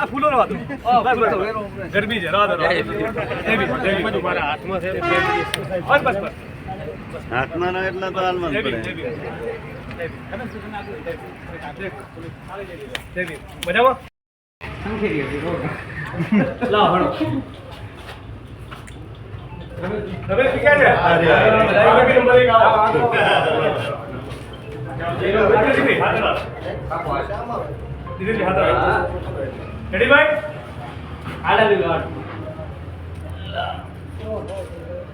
ફૂલો ગરમી છે હાથમાં ના એટલા તો હાલમાં પડે મજામાં તમે શીખ્યા છે રેડી ભાઈ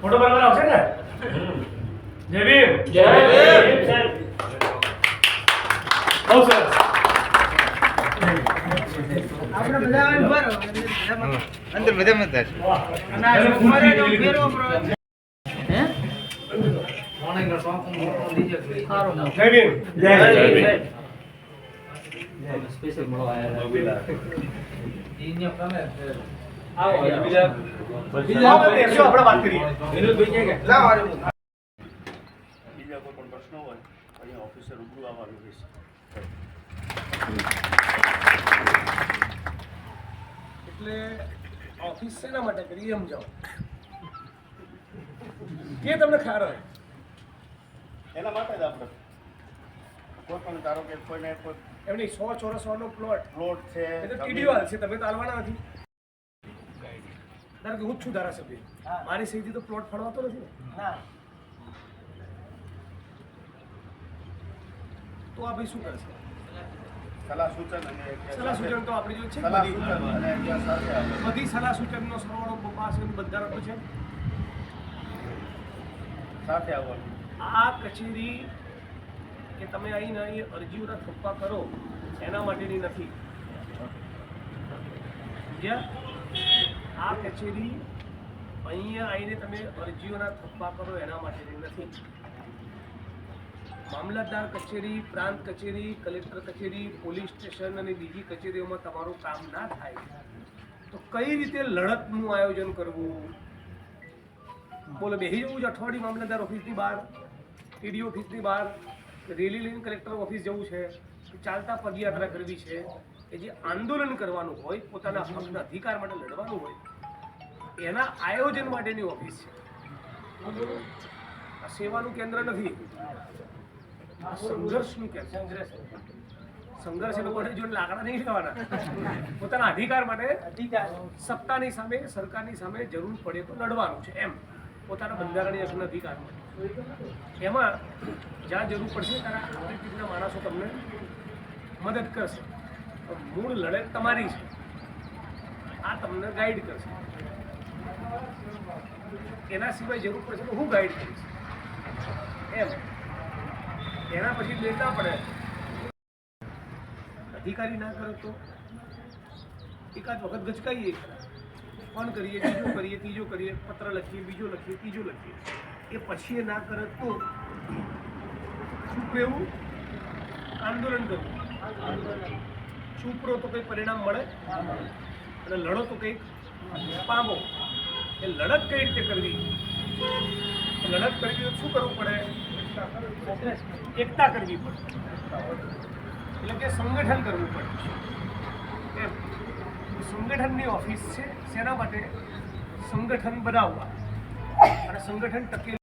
ફોટો બરાબર આવશે ને જય ભીમ જય ભીમ બહુ સરસ આપણે બધા અંદર બધા મત હે જય ભીમ જય ભીમ સ્પેશિયલ મળો આયા ઇન્ડિયા પ્લાને આવો બીજા આપણે વાત કરીએ વિનોદભાઈ કે લાવ બીજા કોઈ પણ પ્રશ્ન હોય અહીંયા ઓફિસર રૂબરૂ આવવાનું રહેશે એટલે ઓફિસ શેના માટે કરી એમ જાઓ કે તમને ખ્યાલ હોય એના માટે જ આપણે કોઈ પણ ધારો કે કોઈને કોઈ એમની 100 ચોરસ વાળો પ્લોટ છે એ તો ટીડીવાલ છે તમે તો આલવાના નથી ધારો કે હું જ છું ધારાસભ્ય મારી સહીથી તો પ્લોટ ફળવાતો નથી ને તો આ ભાઈ શું કરશે સલાહ સૂચન અને સલાહ સૂચન તો આપણી જોડે છે સલાહ સૂચન અને ત્યાં સાથે આપણે બધી સલાહ સૂચનનો સરવાળો પાસે બંધારણ છે સાથે આવવાનું આ કચેરી કે તમે આવીને અહીં અરજીઓના થપ્પા કરો એના માટેની નથી આ કચેરી અહીંયા આવીને તમે અરજીઓના થપ્પા કરો એના માટેની નથી મામલતદાર કચેરી પ્રાંત કચેરી કલેક્ટર કચેરી પોલીસ સ્ટેશન અને બીજી કચેરીઓમાં તમારું કામ ના થાય તો કઈ રીતે લડતનું આયોજન કરવું બોલો બેસી જવું છે અઠવાડિયું મામલતદાર ઓફિસની બહાર ટીડી ઓફિસની બહાર રેલી લઈને કલેક્ટર ઓફિસ જવું છે ચાલતા પદયાત્રા કરવી છે કે જે આંદોલન કરવાનું હોય પોતાના હકના અધિકાર માટે લડવાનું હોય એના આયોજન માટેની ઓફિસ છે આ સેવાનું કેન્દ્ર નથી આ સંઘર્ષનું કેન્દ્ર સંઘર્ષ એ લોકોને જોડે લાકડા નહીં લેવાના પોતાના અધિકાર માટે સત્તાની સામે સરકારની સામે જરૂર પડે તો લડવાનું છે એમ પોતાના બંધારણીય હકના અધિકાર માટે એમાં જ્યાં જરૂર પડશે ત્યારે આપણી ટીમના માણસો તમને મદદ કરશે મૂળ લડત તમારી છે આ તમને ગાઈડ કરશે એના સિવાય જરૂર પડશે તો હું ગાઈડ કરીશ એમ એના પછી લેતા પડે અધિકારી ના કરે તો એકાદ વખત ગચકાઈએ ફોન કરીએ બીજો કરીએ ત્રીજો કરીએ પત્ર લખીએ બીજો લખીએ ત્રીજો લખીએ એ પછી એ ના કરે તો ચૂપ રહેવું આંદોલન કરવું ચૂપ રહો તો કંઈ પરિણામ મળે અને લડો તો કંઈક પામો એ લડત કઈ રીતે કરવી લડત કરવી તો શું કરવું પડે એકતા કરવી પડે એટલે કે સંગઠન કરવું પડે એમ સંગઠનની ઓફિસ છે શેના માટે સંગઠન બનાવવા અને સંગઠન ટકે